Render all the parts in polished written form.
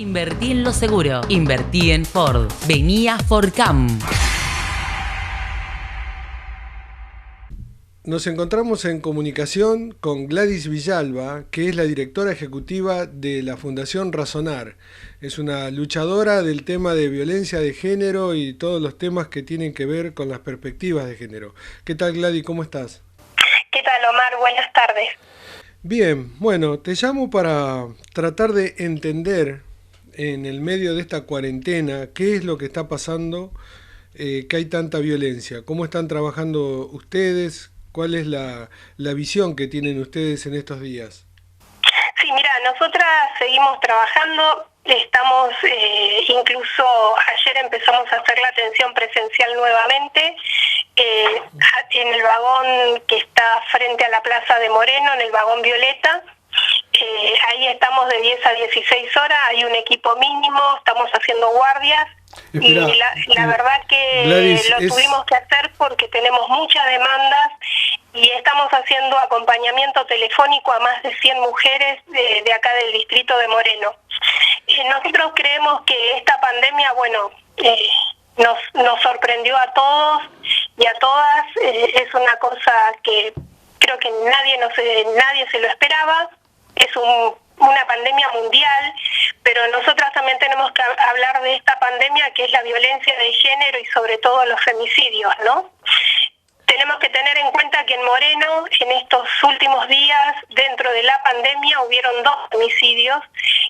Invertí en lo seguro. Invertí en Ford. Vení a Fordcam. Nos encontramos en comunicación con Gladys Villalba, que es la directora ejecutiva de la Fundación Razonar. Es una luchadora del tema de violencia de género y todos los temas que tienen que ver con las perspectivas de género. ¿Qué tal, Gladys? ¿Cómo estás? ¿Qué tal, Omar? Buenas tardes. Bien, bueno, te llamo para tratar de entender en el medio de esta cuarentena qué es lo que está pasando, que hay tanta violencia. ¿Cómo están trabajando ustedes? ¿Cuál es la visión que tienen ustedes en estos días? Sí, mira, nosotras seguimos trabajando, estamos, incluso ayer empezamos a hacer la atención presencial nuevamente, en el vagón que está frente a la Plaza de Moreno, en el vagón Violeta. Ahí estamos de 10 a 16 horas, hay un equipo mínimo, estamos haciendo guardias. Espera, y la verdad que Gladys, tuvimos que hacer porque tenemos muchas demandas y estamos haciendo acompañamiento telefónico a más de 100 mujeres de acá del distrito de Moreno. Nosotros creemos que esta pandemia, nos sorprendió a todos y a todas. Es una cosa que creo que nadie se lo esperaba. Es una pandemia mundial, pero nosotras también tenemos que hablar de esta pandemia que es la violencia de género y sobre todo los femicidios, ¿no? Tenemos que tener en cuenta que en Moreno, en estos últimos días, dentro de la pandemia, hubieron 2 femicidios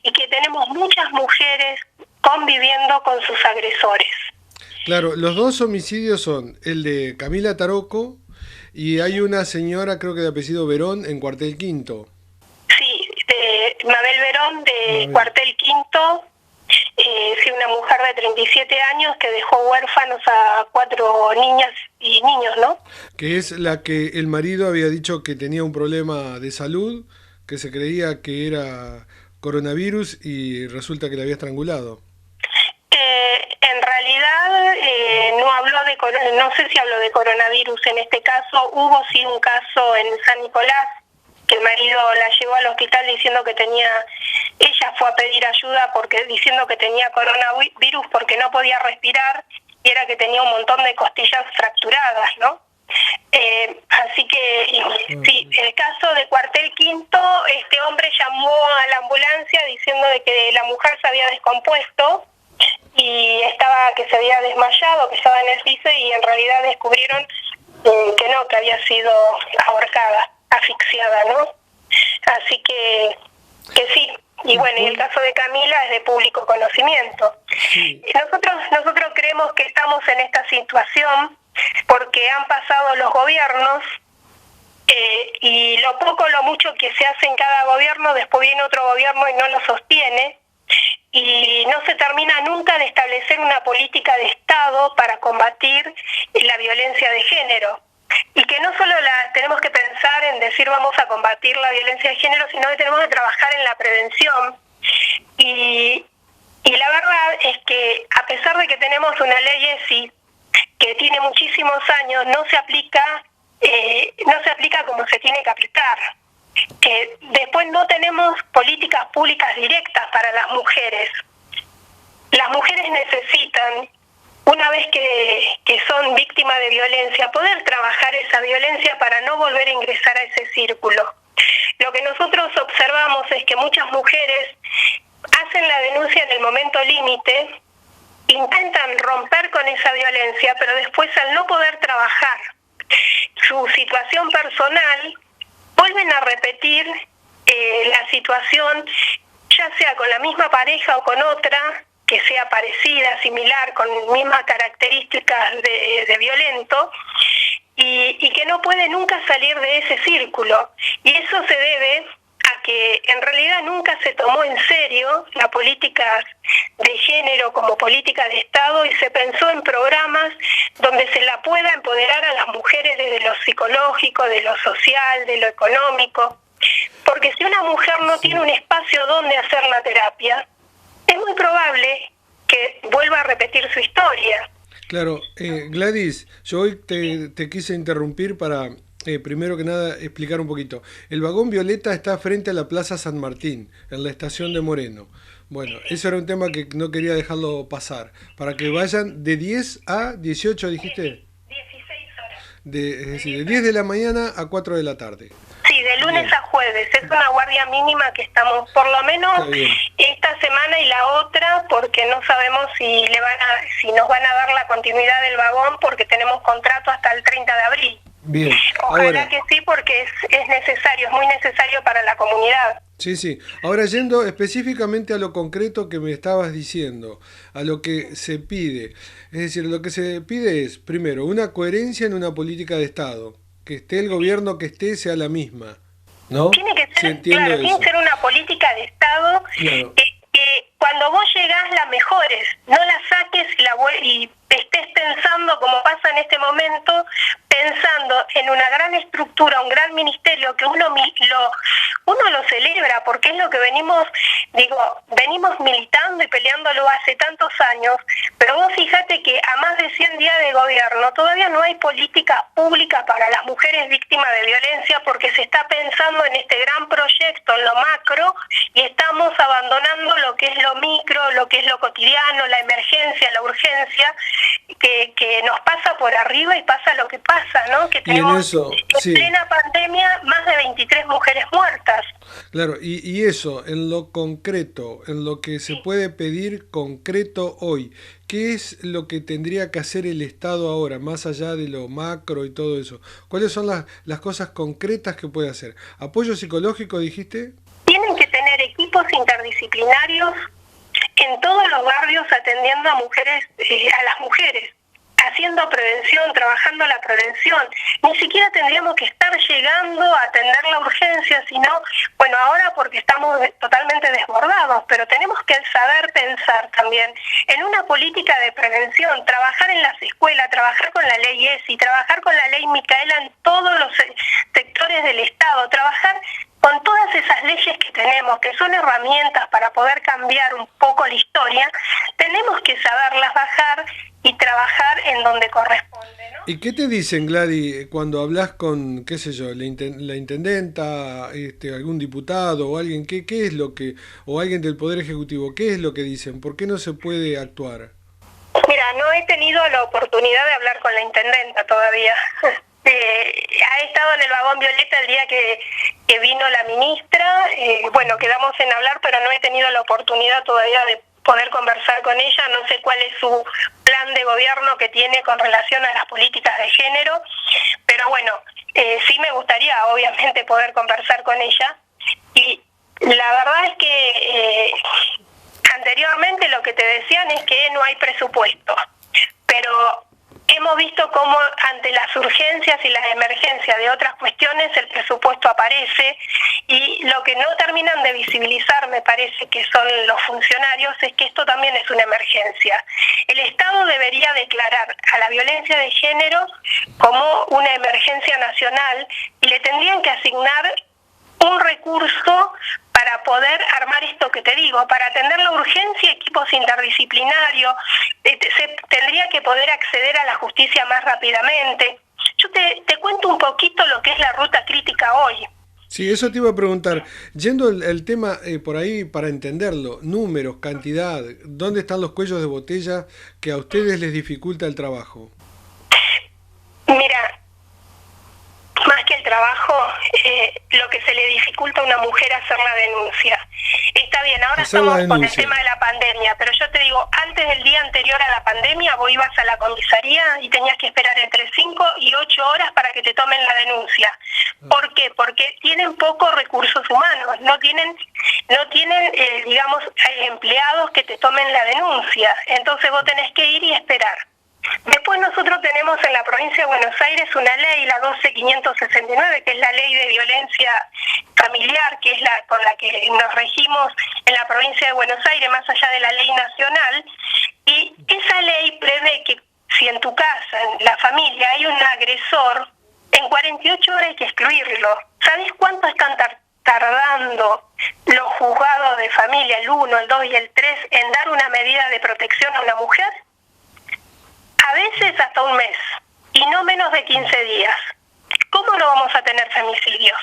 y que tenemos muchas mujeres conviviendo con sus agresores. Claro, los 2 homicidios son el de Camila Taroco y hay una señora, creo que de apellido Verón, en Cuartel Quinto. Mabel Verón, de Cuartel Quinto, una mujer de 37 años que dejó huérfanos a 4 niñas y niños, ¿no? Que es la que el marido había dicho que tenía un problema de salud, que se creía que era coronavirus y resulta que la había estrangulado. En realidad no sé si habló de coronavirus en este caso. Hubo sí un caso en San Nicolás, que el marido la llevó al hospital diciendo que ella fue a pedir ayuda diciendo que tenía coronavirus porque no podía respirar y era que tenía un montón de costillas fracturadas, ¿no? Así que sí, el caso de Cuartel Quinto, este hombre llamó a la ambulancia diciendo de que la mujer se había descompuesto y que se había desmayado, que estaba en el piso y en realidad descubrieron que había sido ahorcada, asfixiada, ¿no? Así que sí. Y bueno, y el caso de Camila es de público conocimiento. Sí. Nosotros creemos que estamos en esta situación porque han pasado los gobiernos y lo poco o lo mucho que se hace en cada gobierno, después viene otro gobierno y no lo sostiene. Y no se termina nunca de establecer una política de Estado para combatir la violencia de género. Y que no solo tenemos que pensar en decir vamos a combatir la violencia de género, sino que tenemos que trabajar en la prevención. Y la verdad es que a pesar de que tenemos una ley ESI que tiene muchísimos años, no se aplica como se tiene que aplicar. Después no tenemos políticas públicas directas para las mujeres. Las mujeres necesitan, una vez que son víctimas de violencia, poder trabajar esa violencia para no volver a ingresar a ese círculo. Lo que nosotros observamos es que muchas mujeres hacen la denuncia en el momento límite, intentan romper con esa violencia, pero después al no poder trabajar su situación personal, vuelven a repetir la situación, ya sea con la misma pareja o con otra, que sea parecida, similar, con mismas características de violento, y que no puede nunca salir de ese círculo. Y eso se debe a que en realidad nunca se tomó en serio la política de género como política de Estado y se pensó en programas donde se la pueda empoderar a las mujeres desde lo psicológico, de lo social, de lo económico. Porque si una mujer no tiene un espacio donde hacer la terapia, es muy probable que vuelva a repetir su historia. Claro, Gladys, yo hoy te quise interrumpir para primero que nada, explicar un poquito. El vagón violeta está frente a la Plaza San Martín, en la estación de Moreno. Bueno, eso era un tema que no quería dejarlo pasar. Para que vayan de 10 a 18, dijiste. 16 horas. Es decir, de 10 de la mañana a 4 de la tarde. Sí, de lunes a jueves. Es una guardia mínima que estamos, por lo menos esta semana y la otra, porque no sabemos si nos van a dar la continuidad del vagón, porque tenemos contrato hasta el 30 de abril. Bien. Ojalá Ahora, que sí, porque es necesario, es muy necesario para la comunidad. sí, sí. Ahora yendo específicamente a lo concreto que me estabas diciendo, a lo que se pide. Es decir, lo que se pide es, primero, una coherencia en una política de Estado. Que esté el gobierno que esté, sea la misma. ¿No? Tiene que Sí, ser, entiendo claro, tiene eso. que ser una política de Estado Claro. que cuando vos llegás la mejores, no la saques y estés pensando, como pasa en este momento, pensando en una gran estructura, un gran ministerio que uno lo celebra porque es lo que venimos militando y peleándolo hace tantos años, pero vos fíjate que a más de 100 días de gobierno todavía no hay políticas públicas para las mujeres víctimas de violencia porque se está pensando en este gran proyecto, en lo macro, y estamos abandonando lo que es lo micro, lo que es lo cotidiano, la emergencia, la urgencia, que nos pasa por arriba y pasa lo que pasa, ¿no? Que tenemos en plena pandemia más de 23 mujeres muertas. Claro, y eso, en lo concreto, en lo que se puede pedir concreto hoy, ¿qué es lo que tendría que hacer el Estado ahora, más allá de lo macro y todo eso? ¿Cuáles son las cosas concretas que puede hacer? ¿Apoyo psicológico, dijiste? Tienen que tener equipos interdisciplinarios en todos los barrios atendiendo a mujeres, a las mujeres, haciendo prevención, trabajando la prevención. Ni siquiera tendríamos que estar llegando a atender la urgencia, sino, bueno, ahora porque estamos totalmente desbordados, pero tenemos que saber pensar también en una política de prevención, trabajar en las escuelas, trabajar con la ley ESI, trabajar con la ley Micaela en todos los sectores del Estado, trabajar con todas esas leyes que tenemos, que son herramientas para poder cambiar un poco la historia, tenemos que saberlas bajar y trabajar en donde corresponde, ¿no? ¿Y qué te dicen, Gladys, cuando hablas con, qué sé yo, la intendenta, algún diputado o alguien, qué es lo que, o alguien del Poder Ejecutivo, qué es lo que dicen? ¿Por qué no se puede actuar? Mira, no he tenido la oportunidad de hablar con la intendenta todavía. Ha estado en el vagón violeta el día que vino la ministra, bueno, quedamos en hablar, pero no he tenido la oportunidad todavía de poder conversar con ella. No sé cuál es su plan de gobierno que tiene con relación a las políticas de género, pero bueno, sí me gustaría obviamente poder conversar con ella. Y la verdad es que anteriormente lo que te decían es que no hay presupuesto, pero hemos visto cómo ante las urgencias y las emergencias de otras cuestiones el presupuesto aparece, y lo que no terminan de visibilizar, me parece que son los funcionarios, es que esto también es una emergencia. El Estado debería declarar a la violencia de género como una emergencia nacional y le tendrían que asignar un recurso para poder armar esto que te digo, para atender la urgencia, equipos interdisciplinarios, se tendría que poder acceder a la justicia más rápidamente. Yo te cuento un poquito lo que es la ruta crítica hoy. Sí, eso te iba a preguntar. Yendo el tema por ahí para entenderlo, números, cantidad, ¿dónde están los cuellos de botella que a ustedes les dificulta el trabajo? Mira, más que el trabajo, lo que se le dificulta a una mujer hacer la denuncia. Está bien, ahora estamos con el tema de la pandemia, pero yo te digo, antes del día anterior a la pandemia vos ibas a la comisaría y tenías que esperar entre 5 y 8 horas para que te tomen la denuncia. ¿Por qué? Porque tienen pocos recursos humanos, no tienen digamos, empleados que te tomen la denuncia. Entonces vos tenés que ir y esperar. Después nosotros tenemos en la provincia de Buenos Aires una ley, la 12.569, que es la ley de violencia familiar, que es la con la que nos regimos en la provincia de Buenos Aires, más allá de la ley nacional, y esa ley prevé que si en tu casa, en la familia, hay un agresor, en 48 horas hay que excluirlo. ¿Sabés cuánto están tardando los juzgados de familia, el 1, el 2 y el 3, en dar una medida de protección a una mujer? A veces hasta un mes, y no menos de 15 días. ¿Cómo no vamos vamos a tener femicidios.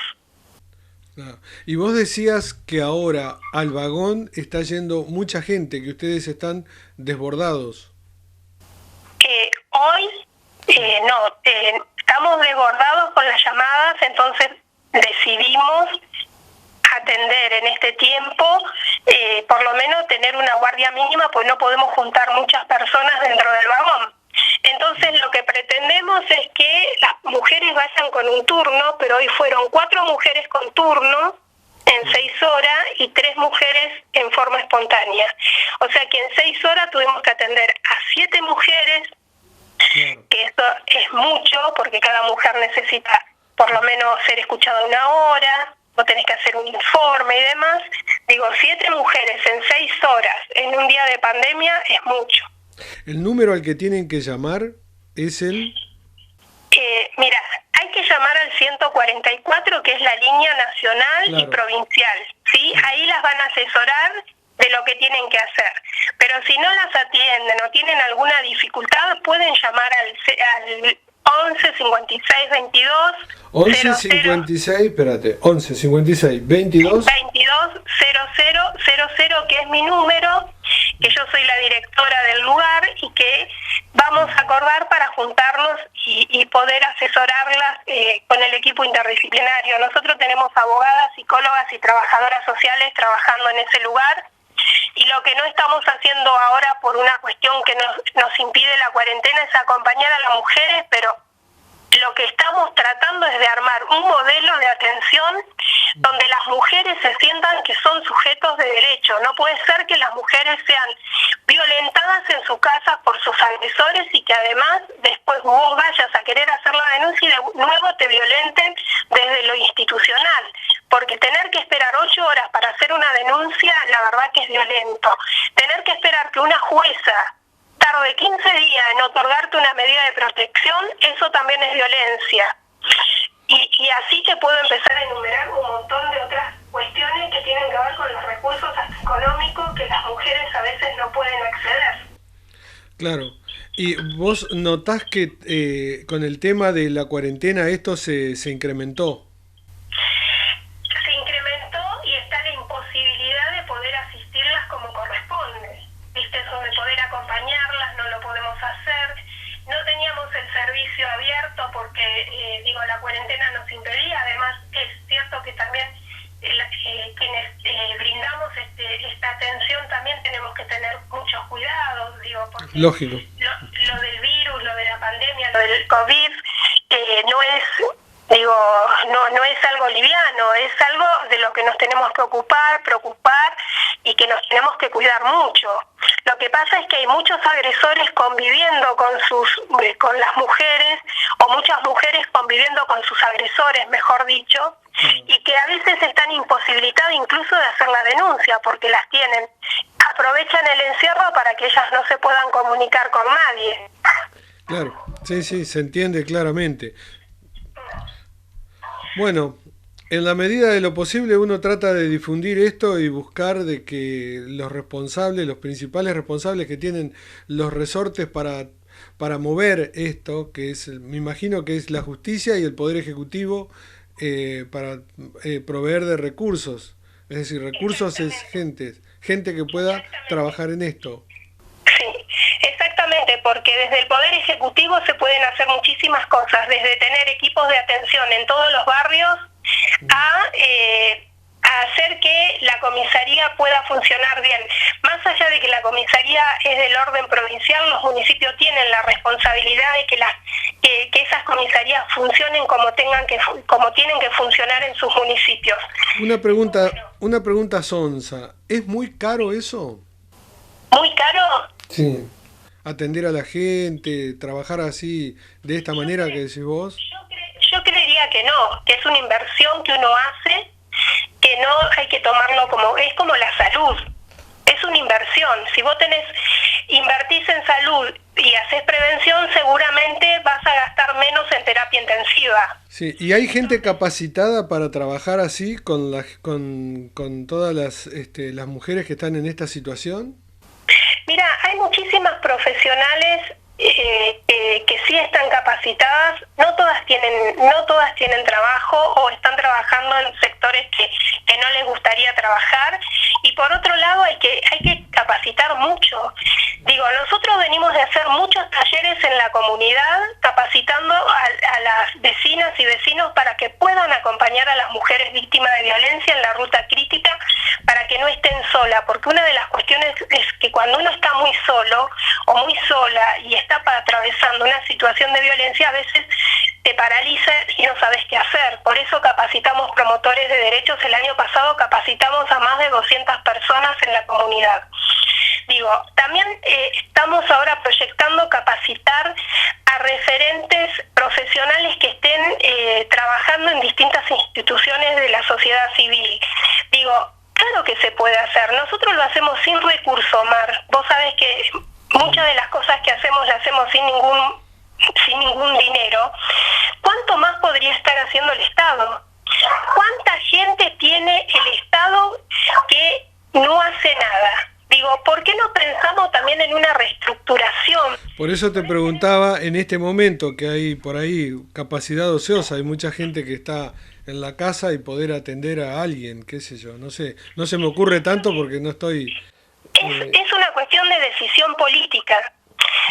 Y vos decías que ahora al vagón está yendo mucha gente, que ustedes están desbordados. Hoy no, estamos desbordados con las llamadas, entonces decidimos atender en este tiempo, por lo menos tener una guardia mínima, pues no podemos juntar muchas personas dentro del vagón. Entonces lo que pretendemos es que las mujeres vayan con un turno, pero hoy fueron 4 mujeres con turno en 6 horas y 3 mujeres en forma espontánea. O sea que en 6 horas tuvimos que atender a 7 mujeres, que eso es mucho, porque cada mujer necesita por lo menos ser escuchada 1 hora, vos tenés que hacer un informe y demás. Digo, 7 mujeres en 6 horas en un día de pandemia es mucho. ¿El número al que tienen que llamar es el...? Mira, hay que llamar al 144, que es la línea nacional y provincial, ¿sí? Ahí las van a asesorar de lo que tienen que hacer. Pero si no las atienden o tienen alguna dificultad, pueden llamar al 11 56 22 11 56, espérate, 11 56 22 22 0000, que es mi número, que yo soy la directora del lugar y que vamos a acordar para juntarnos y poder asesorarlas con el equipo interdisciplinario. Nosotros tenemos abogadas, psicólogas y trabajadoras sociales trabajando en ese lugar, y lo que no estamos haciendo ahora por una cuestión que nos impide la cuarentena es acompañar a las mujeres, pero lo que estamos tratando es de armar un modelo de atención donde las mujeres se sientan que son sujetos de derecho. No puede ser que las mujeres sean violentadas en su casa por sus agresores y que además después vos vayas a querer hacer la denuncia y de nuevo te violenten desde lo institucional. Porque tener que esperar 8 horas para hacer una denuncia, la verdad que es violento. Tener que esperar que una jueza tarde 15 días en otorgarte una medida de protección, eso también es violencia. Y así te puedo empezar a enumerar un montón de otras cuestiones que tienen que ver con los recursos económicos que las mujeres a veces no pueden acceder. Claro. ¿Y vos notás que con el tema de la cuarentena esto se incrementó? Se incrementó y está la imposibilidad de poder asistirlas como corresponde. ¿Viste? Eso de poder acompañarlas, no lo podemos hacer. No teníamos el servicio abierto porque, la cuarentena nos impedía. Además, es cierto que también quienes brindamos esta atención también tenemos que tener muchos cuidados, porque lógico. Lo del virus, lo de la pandemia, lo del COVID, no es algo liviano, es algo de lo que nos tenemos que preocupar y que nos tenemos que cuidar mucho. Lo que pasa es que hay muchos agresores conviviendo con las mujeres, o muchas mujeres conviviendo con sus agresores, mejor dicho, y que a veces están imposibilitadas incluso de hacer la denuncia porque las tienen. Aprovechan el encierro para que ellas no se puedan comunicar con nadie. Claro, sí, se entiende claramente. Bueno, en la medida de lo posible uno trata de difundir esto y buscar de que los principales responsables que tienen los resortes para mover esto, que es, me imagino que es la justicia y el Poder Ejecutivo, para proveer de recursos. Es decir, recursos es gente que pueda trabajar en esto. Sí, exactamente, porque desde el Poder Ejecutivo se pueden hacer muchísimas cosas, desde tener equipos de atención en todos los barrios a hacer que la comisaría pueda funcionar bien. Más allá de que la comisaría es del orden provincial, los municipios tienen la responsabilidad de que esas comisarías funcionen como tienen que funcionar en sus municipios. Una pregunta sonsa, ¿es muy caro eso? ¿Muy caro? Sí. Atender a la gente, trabajar así, de esta manera que decís vos. Yo creería que no, que es una inversión que uno hace, que no hay que tomarlo es como la salud, es una inversión. Si vos invertís en salud y haces prevención, seguramente vas a gastar menos en terapia intensiva. Sí, ¿y hay gente capacitada para trabajar así con todas las mujeres que están en esta situación? Mira, hay muchísimas profesionales que sí están capacitadas, no todas no todas tienen trabajo o están trabajando en sectores que no les gustaría trabajar. Y por otro lado hay que capacitar mucho. Digo, nosotros venimos de hacer muchos talleres en la comunidad capacitando a las vecinas y vecinos para que puedan acompañar a las mujeres víctimas de violencia en la ruta crítica para que no estén solas, porque una de las cuestiones es que cuando uno está muy solo o muy sola y está atravesando una situación de violencia, a veces te paraliza y no sabes qué hacer. Por eso capacitamos promotores de derechos. El año pasado capacitamos a más de 200 personas en la comunidad. Digo, también estamos ahora proyectando capacitar a referentes profesionales que estén trabajando en distintas instituciones de la sociedad civil. Digo, claro que se puede hacer. Nosotros lo hacemos sin recurso, Mar. Vos sabés que muchas de las cosas que hacemos las hacemos sin ningún dinero. ¿Cuánto más podría estar haciendo el Estado? ¿Cuánta gente tiene el Estado que no hace nada? Digo, ¿por qué no pensamos también en una reestructuración? Por eso te preguntaba, en este momento que hay por ahí capacidad ociosa, hay mucha gente que está en la casa y poder atender a alguien, qué sé yo, no sé, no se me ocurre tanto porque no estoy... Es una cuestión de decisión política.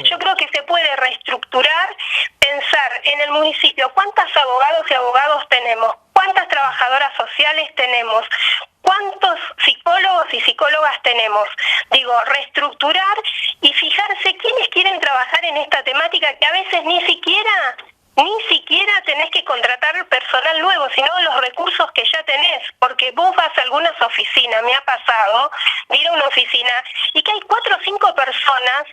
Yo creo que se puede reestructurar, pensar en el municipio, ¿cuántos abogados y abogados tenemos? ¿Cuántas trabajadoras sociales tenemos? ¿Cuántos psicólogos y psicólogas tenemos? Digo, reestructurar y fijarse quiénes quieren trabajar en esta temática, que a veces ni siquiera tenés que contratar personal nuevo, sino los recursos que ya tenés, porque vos vas a algunas oficinas, me ha pasado, de ir a una oficina y que hay 4 o 5 personas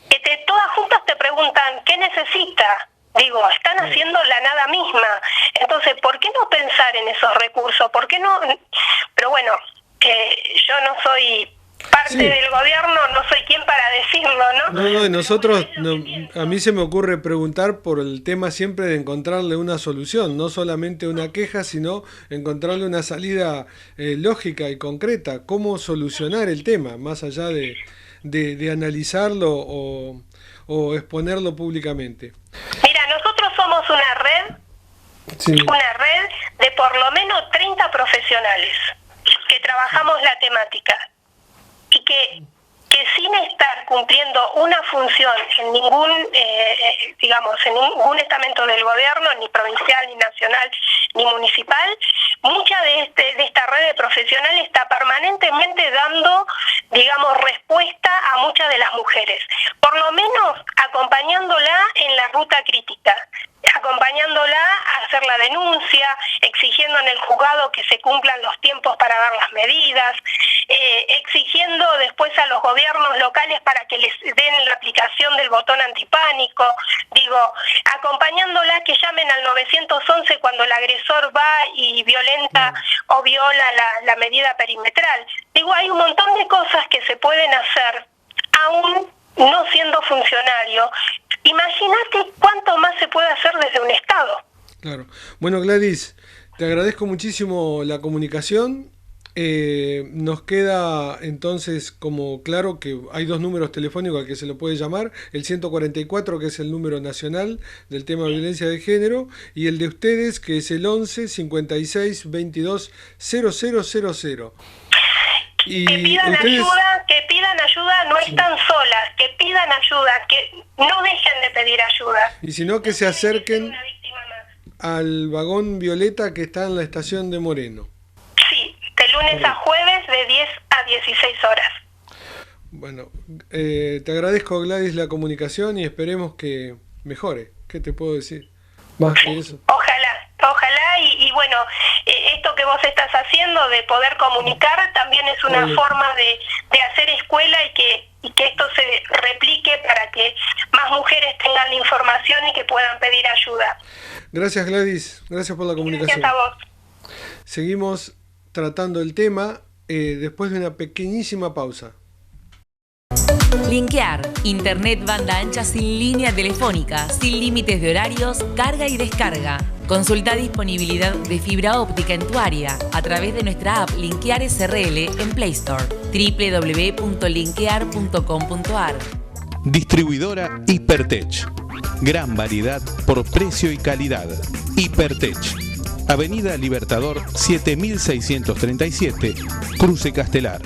que todas juntas te preguntan, ¿qué necesita? Digo, están haciendo la nada misma. Entonces, ¿por qué no pensar en esos recursos? ¿Por qué no? Pero bueno, yo no soy parte del gobierno, no soy quien para decirlo, ¿no? No, nosotros, a mí se me ocurre preguntar por el tema siempre de encontrarle una solución, no solamente una queja, sino encontrarle una salida lógica y concreta. ¿Cómo solucionar el tema, más allá de analizarlo o exponerlo públicamente? Mira, nosotros somos una red de por lo menos 30 profesionales que trabajamos la temática y que sin estar cumpliendo una función en ningún estamento del gobierno, ni provincial, ni nacional, ni municipal, mucha de esta red de profesionales está permanentemente dando, respuesta a muchas de las mujeres, por lo menos acompañándola en la ruta crítica, acompañándola a hacer la denuncia, exigiendo en el juzgado que se cumplan los tiempos para dar las medidas, exigiendo después a los gobiernos locales para que les den la aplicación del botón antipánico, acompañándola que llamen al 911 cuando el agresor va y violenta o viola la medida perimetral. Hay un montón de cosas que se pueden hacer aún no siendo funcionario. Imagínate cuánto más se puede hacer desde un Estado. Claro. Bueno, Gladys, te agradezco muchísimo la comunicación. Nos queda entonces como claro que hay 2 números telefónicos al que se lo puede llamar, el 144, que es el número nacional del tema de violencia de género, y el de ustedes, que es el 11 56 22 0000. Y que pidan ayuda, no están solas, que pidan ayuda, que no dejen de pedir ayuda. Y si no, que se acerquen al vagón violeta que está en la estación de Moreno. Sí, de lunes a jueves de 10 a 16 horas. Bueno, te agradezco, Gladys, la comunicación y esperemos que mejore. ¿Qué te puedo decir? Más que eso. Ojalá y bueno, esto que vos estás haciendo de poder comunicar también es una forma de hacer escuela y que esto se replique para que más mujeres tengan la información y que puedan pedir ayuda. Gracias, Gladys, gracias por la comunicación. Gracias a vos. Seguimos tratando el tema después de una pequeñísima pausa. Linkear, internet banda ancha sin línea telefónica, sin límites de horarios, carga y descarga. Consulta disponibilidad de fibra óptica en tu área a través de nuestra app Linkear SRL en Play Store, www.linkear.com.ar. Distribuidora Hipertech. Gran variedad por precio y calidad. Hipertech. Avenida Libertador 7637, Cruce Castelar.